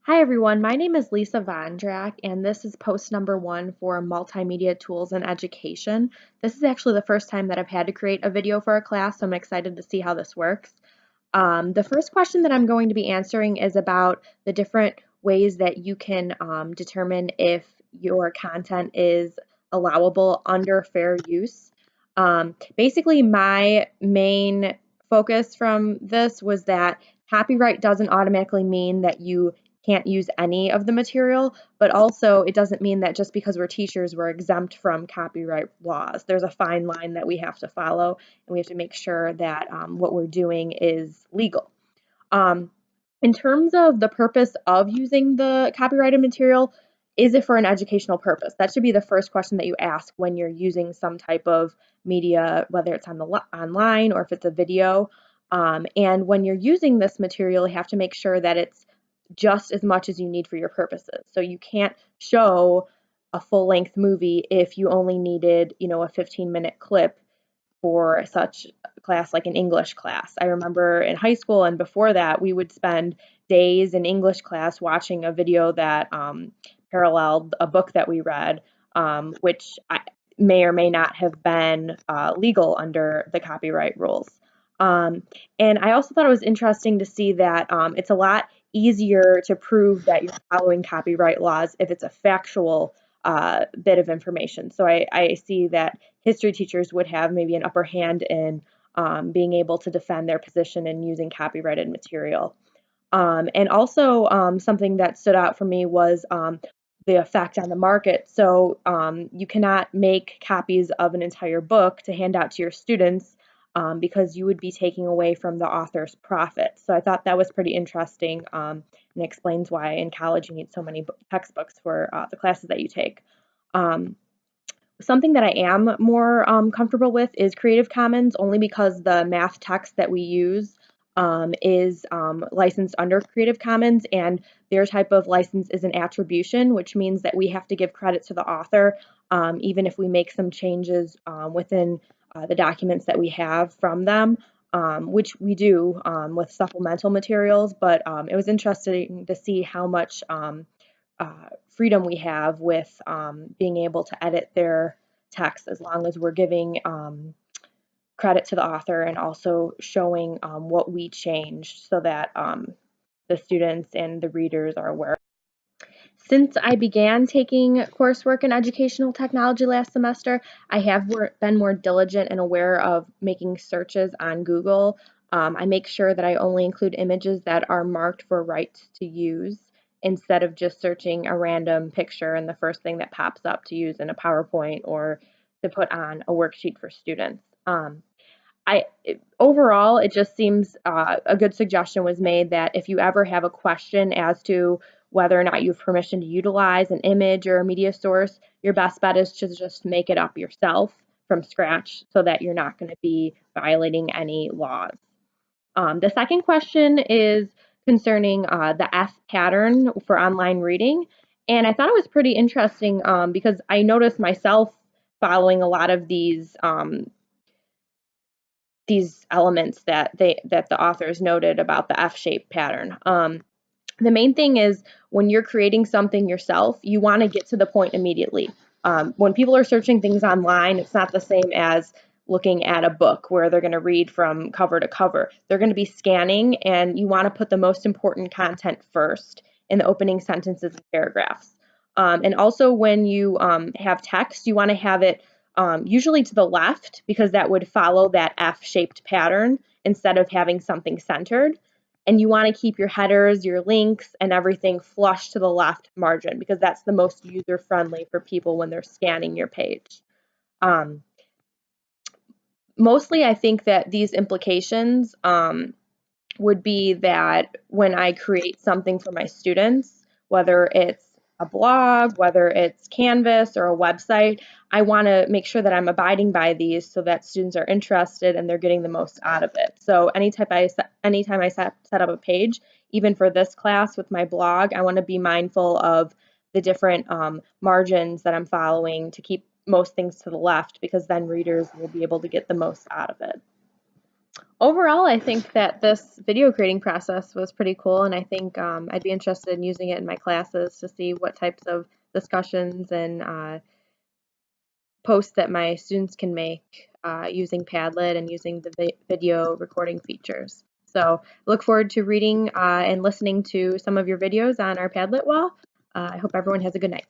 Hi everyone, my name is Lisa Vondrak, and this is post number 1 for Multimedia Tools in Education. This is actually the first time that I've had to create a video for a class, so I'm excited to see how this works. The first question that I'm going to be answering is about the different ways that you can determine if your content is allowable under fair use. Basically, my main focus from this was that copyright doesn't automatically mean that you can't use any of the material, but also it doesn't mean that just because we're teachers, we're exempt from copyright laws. There's a fine line that we have to follow, and we have to make sure that what we're doing is legal. Um, in terms of the purpose of using the copyrighted material, is it for an educational purpose? That should be the first question that you ask when you're using some type of media, whether it's online or if it's a video. And when you're using this material, you have to make sure that it's just as much as you need for your purposes. So you can't show a full-length movie if you only needed, a 15-minute clip for such a class like an English class. I remember in high school and before that, we would spend days in English class watching a video that paralleled a book that we read, which may or may not have been legal under the copyright rules. And I also thought it was interesting to see that it's a lot easier to prove that you're following copyright laws if it's a factual bit of information. So I see that history teachers would have maybe an upper hand in being able to defend their position in using copyrighted material. And also something that stood out for me was the effect on the market. So you cannot make copies of an entire book to hand out to your students because you would be taking away from the author's profit. So I thought that was pretty interesting and explains why in college you need so many textbooks for the classes that you take. Something that I am more comfortable with is Creative Commons, only because the math text that we use is licensed under Creative Commons, and their type of license is an attribution, which means that we have to give credit to the author, even if we make some changes within the documents that we have from them, which we do with supplemental materials. But it was interesting to see how much freedom we have with being able to edit their text as long as we're giving credit to the author and also showing what we changed so that the students and the readers are aware. Since I began taking coursework in educational technology last semester, I have been more diligent and aware of making searches on Google. I make sure that I only include images that are marked for rights to use instead of just searching a random picture and the first thing that pops up to use in a PowerPoint or to put on a worksheet for students. Overall, it just seems a good suggestion was made that if you ever have a question as to whether or not you have permission to utilize an image or a media source, your best bet is to just make it up yourself from scratch so that you're not going to be violating any laws. The second question is concerning the F pattern for online reading. And I thought it was pretty interesting because I noticed myself following a lot of these elements that the authors noted about the F-shaped pattern. The main thing is when you're creating something yourself, you want to get to the point immediately. When people are searching things online, it's not the same as looking at a book where they're going to read from cover to cover. They're going to be scanning, and you want to put the most important content first in the opening sentences and paragraphs. And also when you have text, you want to have it usually to the left because that would follow that F-shaped pattern instead of having something centered. And you want to keep your headers, your links, and everything flush to the left margin because that's the most user-friendly for people when they're scanning your page. Mostly, I think that these implications would be that when I create something for my students, whether it's a blog, whether it's Canvas or a website, I want to make sure that I'm abiding by these so that students are interested and they're getting the most out of it. So anytime I set up a page, even for this class with my blog, I want to be mindful of the different margins that I'm following to keep most things to the left because then readers will be able to get the most out of it. Overall, I think that this video creating process was pretty cool, and I think I'd be interested in using it in my classes to see what types of discussions and posts that my students can make using Padlet and using the video recording features. So look forward to reading and listening to some of your videos on our Padlet wall. I hope everyone has a good night.